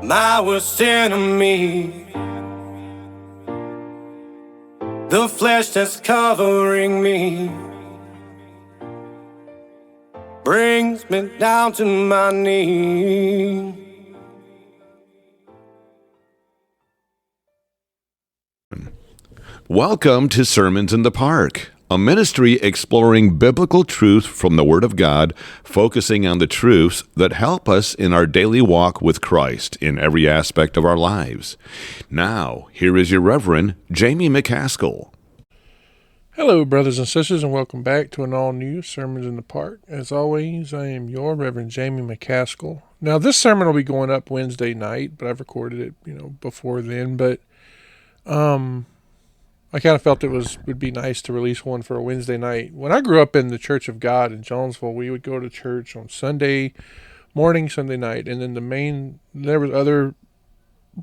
my worst enemy. The flesh that's covering me brings me down to my knees. Welcome to Sermons in the Park, a ministry exploring biblical truth from the Word of God, focusing on the truths that help us in our daily walk with Christ in every aspect of our lives. Now, here is your Reverend, Jamie McCaskill. Hello, brothers and sisters, and welcome back to an all-new Sermons in the Park. As always, I am your Reverend Jamie McCaskill. Now, this sermon will be going up Wednesday night, but I've recorded it, before then. But I kind of felt would be nice to release one for a Wednesday night. When I grew up in the Church of God in Jonesville, we would go to church on Sunday morning, Sunday night, and then there was other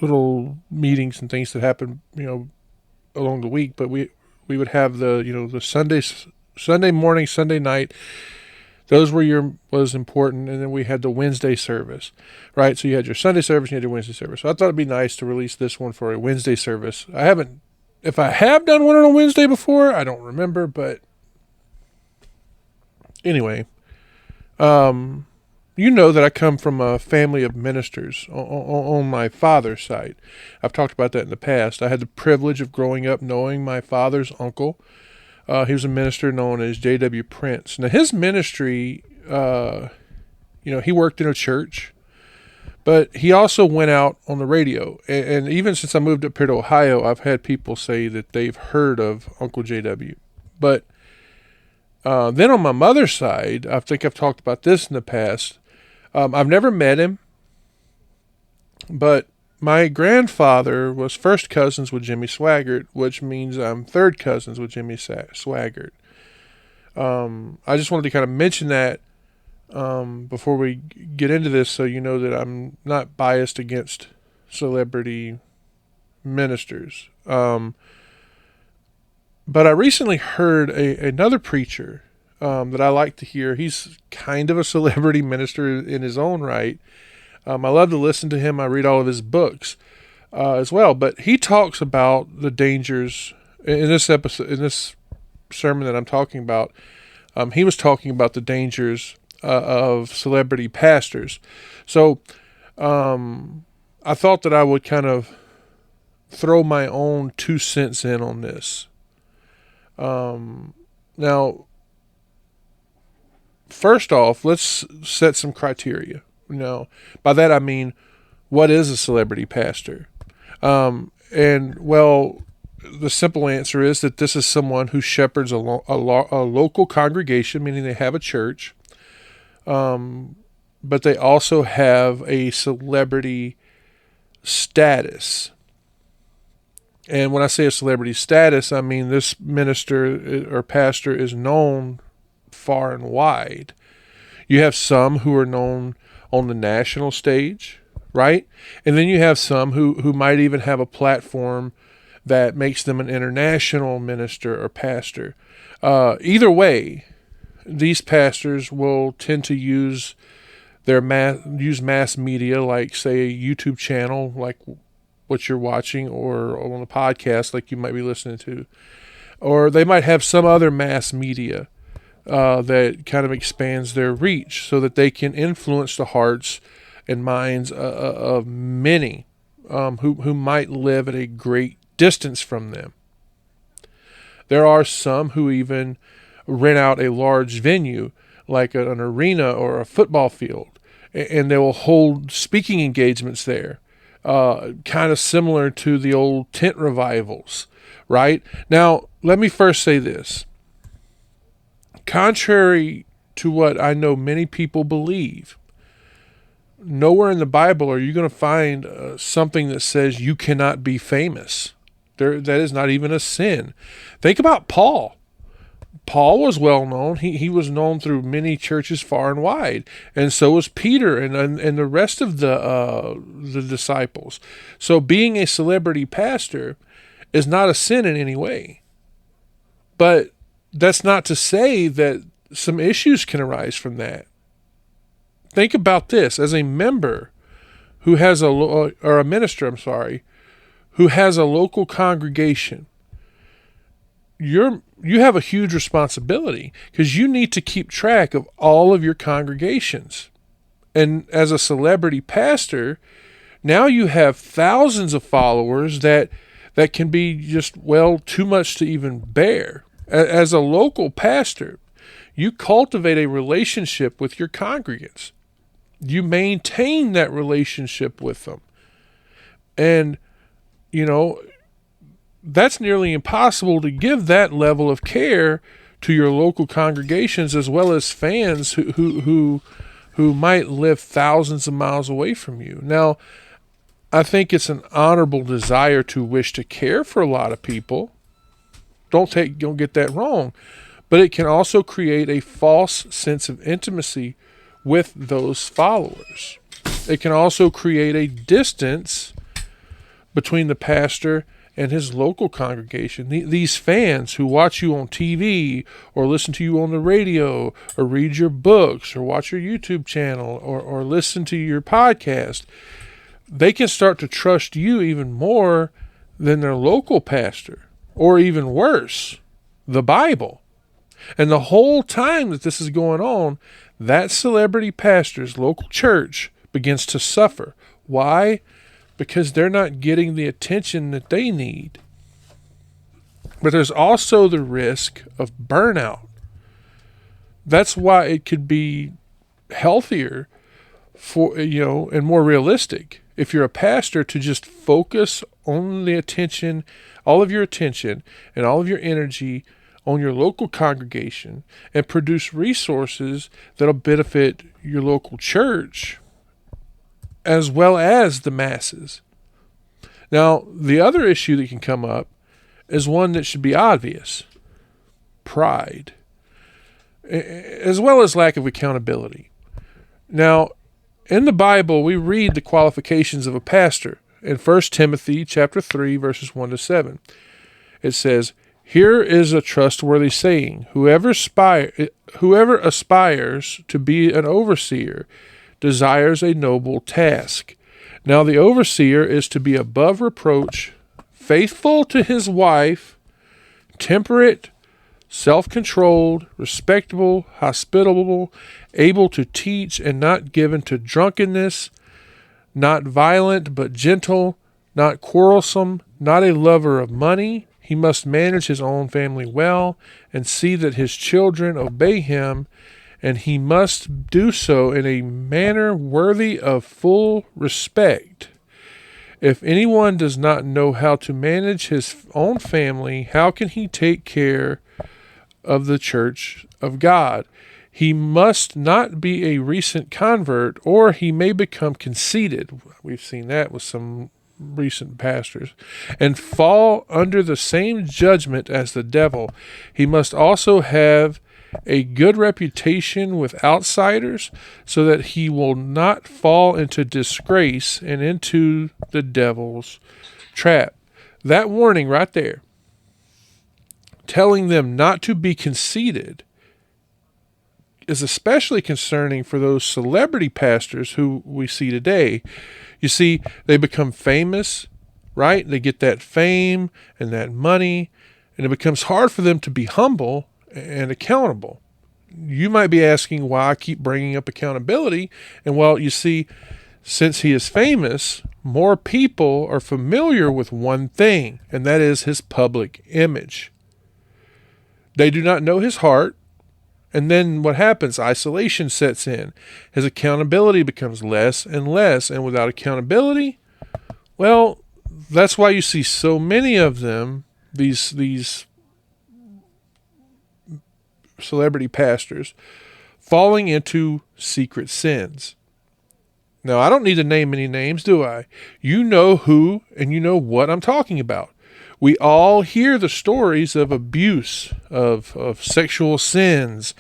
little meetings and things that happened, along the week. But we would have the Sunday morning, Sunday night. Those was important, and then we had the Wednesday service, right? So you had your Sunday service and you had your Wednesday service. So I thought it'd be nice to release this one for a Wednesday service. If I have done one on a Wednesday before, I don't remember, but anyway, that I come from a family of ministers on my father's side. I've talked about that in the past. I had the privilege of growing up knowing my father's uncle. He was a minister known as J.W. Prince. Now, his ministry, he worked in a church, but he also went out on the radio. And even since I moved up here to Ohio, I've had people say that they've heard of Uncle J.W. But then on my mother's side, I think I've talked about this in the past. I've never met him, but my grandfather was first cousins with Jimmy Swaggart, which means I'm third cousins with Jimmy Swaggart. I just wanted to kind of mention that before we get into this, so you know that I'm not biased against celebrity ministers. But I recently heard another preacher that I like to hear. He's kind of a celebrity minister in his own right. I love to listen to him. I read all of his books as well. But he talks about the dangers in this sermon that I'm talking about. He was talking about the dangers of celebrity pastors. So I thought that I would kind of throw my own 2 cents in on this. Now, first off, let's set some criteria. By that I mean, what is a celebrity pastor? The simple answer is that this is someone who shepherds a local congregation, meaning they have a church, but they also have a celebrity status. And when I say a celebrity status, I mean this minister or pastor is known far and wide. You have some who are known on the national stage, right? And then you have some who might even have a platform that makes them an international minister or pastor. Either way, these pastors will tend to use mass media, like say a YouTube channel, like what you're watching, or on a podcast like you might be listening to, or they might have some other mass media that kind of expands their reach so that they can influence the hearts and minds of many who might live at a great distance from them. There are some who even rent out a large venue like an arena or a football field, and they will hold speaking engagements there, kind of similar to the old tent revivals, right? Now, let me first say this. Contrary to what I know many people believe, nowhere in the Bible are you going to find something that says you cannot be famous. That is not even a sin. Think about Paul. Paul was well known. He was known through many churches far and wide, and so was Peter and the rest of the disciples. So being a celebrity pastor is not a sin in any way. But that's not to say that some issues can arise from that. Think about this. As a member who has a minister, I'm sorry, who has a local congregation, you have a huge responsibility because you need to keep track of all of your congregations. And as a celebrity pastor, now you have thousands of followers that can be just, well, too much to even bear. As a local pastor, you cultivate a relationship with your congregants. You maintain that relationship with them. And, that's nearly impossible to give that level of care to your local congregations as well as fans who might live thousands of miles away from you. Now, I think it's an honorable desire to wish to care for a lot of people. Don't get that wrong. But it can also create a false sense of intimacy with those followers. It can also create a distance between the pastor and his local congregation. These fans who watch you on TV or listen to you on the radio or read your books or watch your YouTube channel or listen to your podcast, they can start to trust you even more than their local pastor, or even worse, the Bible. And the whole time that this is going on, that celebrity pastor's local church begins to suffer. Why? Because they're not getting the attention that they need. But there's also the risk of burnout. That's why it could be healthier and more realistic if you're a pastor to just focus on the attention, all of your attention and all of your energy on your local congregation and produce resources that'll benefit your local church as well as the masses. Now, the other issue that can come up is one that should be obvious: pride, as well as lack of accountability. Now, in the Bible, we read the qualifications of a pastor. In 1 Timothy chapter 3, verses 1 to 7, it says, "Here is a trustworthy saying, whoever aspires to be an overseer desires a noble task. Now the overseer is to be above reproach, faithful to his wife, temperate, self-controlled, respectable, hospitable, able to teach, and not given to drunkenness, not violent but gentle, not quarrelsome, not a lover of money. He must manage his own family well and see that his children obey him, and he must do so in a manner worthy of full respect. If anyone does not know how to manage his own family, how can he take care of the church of God? He must not be a recent convert, or he may become conceited." We've seen that with some recent pastors, "and fall under the same judgment as the devil. He must also have a good reputation with outsiders, so that he will not fall into disgrace and into the devil's trap." That warning right there, telling them not to be conceited, is especially concerning for those celebrity pastors who we see today. You see, they become famous, right? They get that fame and that money, and it becomes hard for them to be humble and accountable. You might be asking why I keep bringing up accountability. And well, you see, since he is famous, more people are familiar with one thing, and that is his public image. They do not know his heart. And then what happens? Isolation sets in. His accountability becomes less and less. And without accountability, well, that's why you see so many of them, these celebrity pastors, falling into secret sins. Now, I don't need to name any names, do I? You know who and you know what I'm talking about. We all hear the stories of abuse, of sexual sins,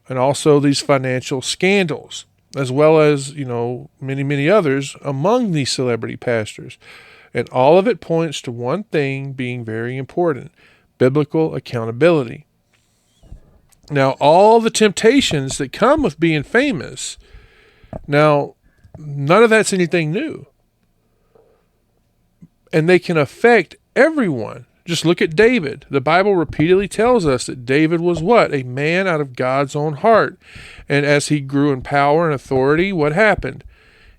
and also these financial scandals, as well as, many, many others among these celebrity pastors. And all of it points to one thing being very important: biblical accountability. Now, all the temptations that come with being famous. Now, none of that's anything new. And they can affect everyone. Just look at David. The Bible repeatedly tells us that David was what? A man out of God's own heart. And as he grew in power and authority, what happened?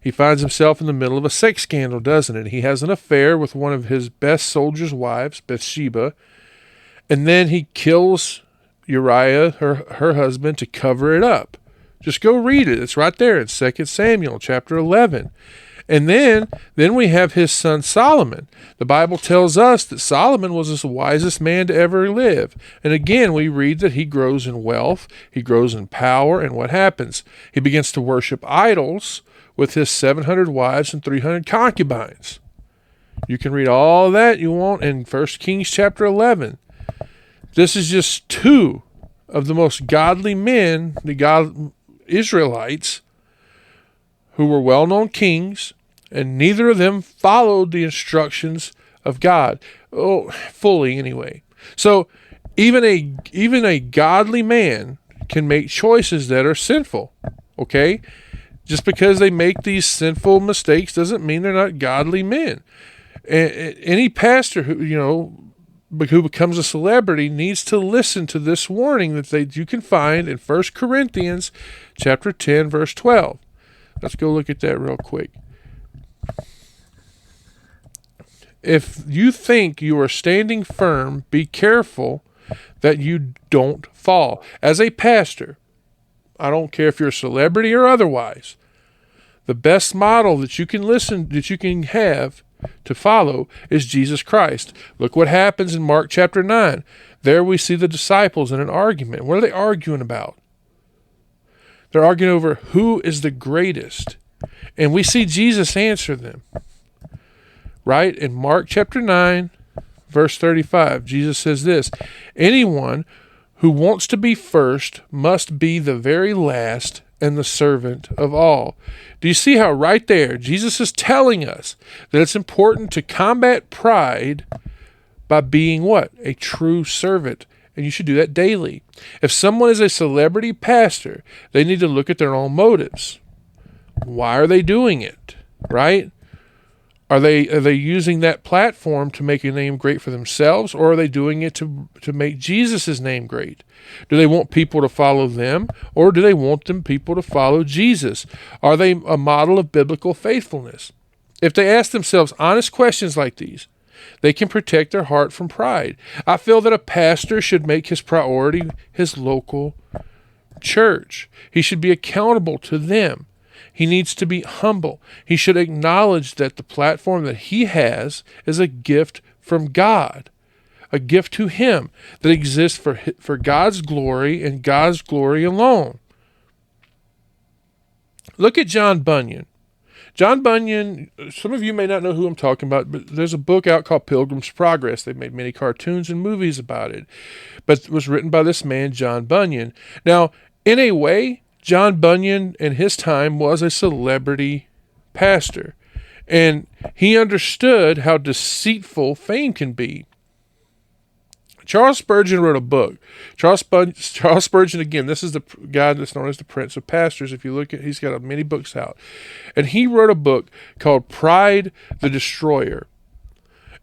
He finds himself in the middle of a sex scandal, doesn't it? He has an affair with one of his best soldiers' wives, Bathsheba, and then he kills Uriah, her husband, to cover it up. Just go read it. It's right there in 2 Samuel chapter 11. And then we have his son Solomon. The Bible tells us that Solomon was the wisest man to ever live. And again, we read that he grows in wealth, he grows in power, and what happens? He begins to worship idols with his 700 wives and 300 concubines. You can read all that you want in 1 Kings chapter 11. This is just two of the most godly men, the Israelites, who were well-known kings, and neither of them followed the instructions of God. Oh, fully anyway. So even a godly man can make choices that are sinful. Okay? Just because they make these sinful mistakes doesn't mean they're not godly men. Any pastor who becomes a celebrity needs to listen to this warning that you can find in 1 Corinthians chapter 10, verse 12. Let's go look at that real quick. If you think you are standing firm, be careful that you don't fall. As a pastor, I don't care if you're a celebrity or otherwise, the best model that you can have to follow is Jesus Christ. Look what happens in Mark chapter 9. There we see the disciples in an argument. What are they arguing about? They're arguing over who is the greatest. And we see Jesus answer them. Right? In Mark chapter 9, verse 35, Jesus says this, anyone who wants to be first must be the very last and the servant of all. Do you see how right there Jesus is telling us that it's important to combat pride by being what? A true servant. And you should do that daily. If someone is a celebrity pastor, they need to look at their own motives. Why are they doing it? Right? Are they using that platform to make a name great for themselves, or are they doing it to make Jesus' name great? Do they want people to follow them, or do they want people to follow Jesus? Are they a model of biblical faithfulness? If they ask themselves honest questions like these, they can protect their heart from pride. I feel that a pastor should make his priority his local church. He should be accountable to them. He needs to be humble. He should acknowledge that the platform that he has is a gift from God, a gift to him that exists for God's glory and God's glory alone. Look at John Bunyan. John Bunyan, some of you may not know who I'm talking about, but there's a book out called Pilgrim's Progress. They made many cartoons and movies about it, but it was written by this man, John Bunyan. Now, in a way, John Bunyan in his time was a celebrity pastor, and he understood how deceitful fame can be. Charles Spurgeon wrote a book. Charles Spurgeon, again, this is the guy that's known as the Prince of Pastors. If you look at, he's got many books out. And he wrote a book called Pride the Destroyer.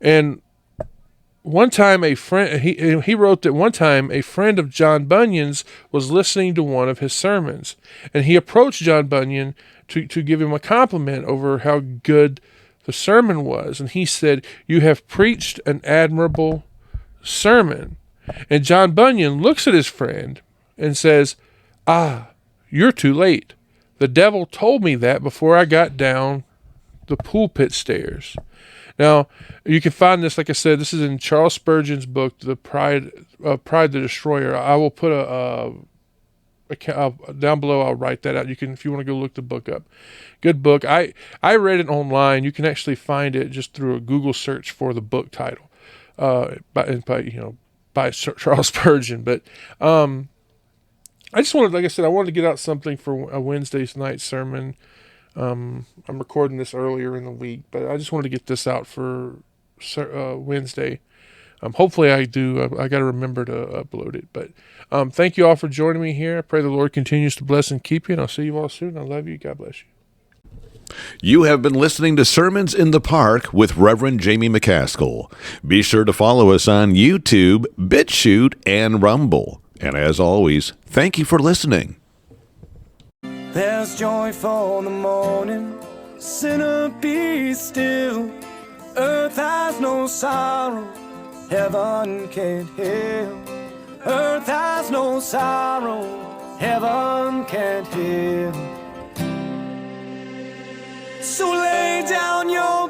And one time he wrote that one time a friend of John Bunyan's was listening to one of his sermons. And he approached John Bunyan to give him a compliment over how good the sermon was. And he said, "You have preached an admirable sermon." And John Bunyan looks at his friend and says, "You're too late. The devil told me that before I got down the pulpit stairs." Now, you can find this, like I said, this is in Charles Spurgeon's book, The Pride the Destroyer. I will put down below. I'll write that out. You can, if you want to go look the book up. Good book. I read it online. You can actually find it just through a Google search for the book title. By Charles Spurgeon. But I just wanted, like I said, I wanted to get out something for a Wednesday night sermon. I'm recording this earlier in the week, but I just wanted to get this out for Wednesday. Hopefully I do. I got to remember to upload it. But thank you all for joining me here. I pray the Lord continues to bless and keep you, and I'll see you all soon. I love you. God bless you. You have been listening to Sermons in the Park with Reverend Jamie McCaskill. Be sure to follow us on YouTube, BitChute, and Rumble. And as always, thank you for listening. There's joy for the morning, sinner be still. Earth has no sorrow, heaven can't heal. Earth has no sorrow, heaven can't heal. So lay down your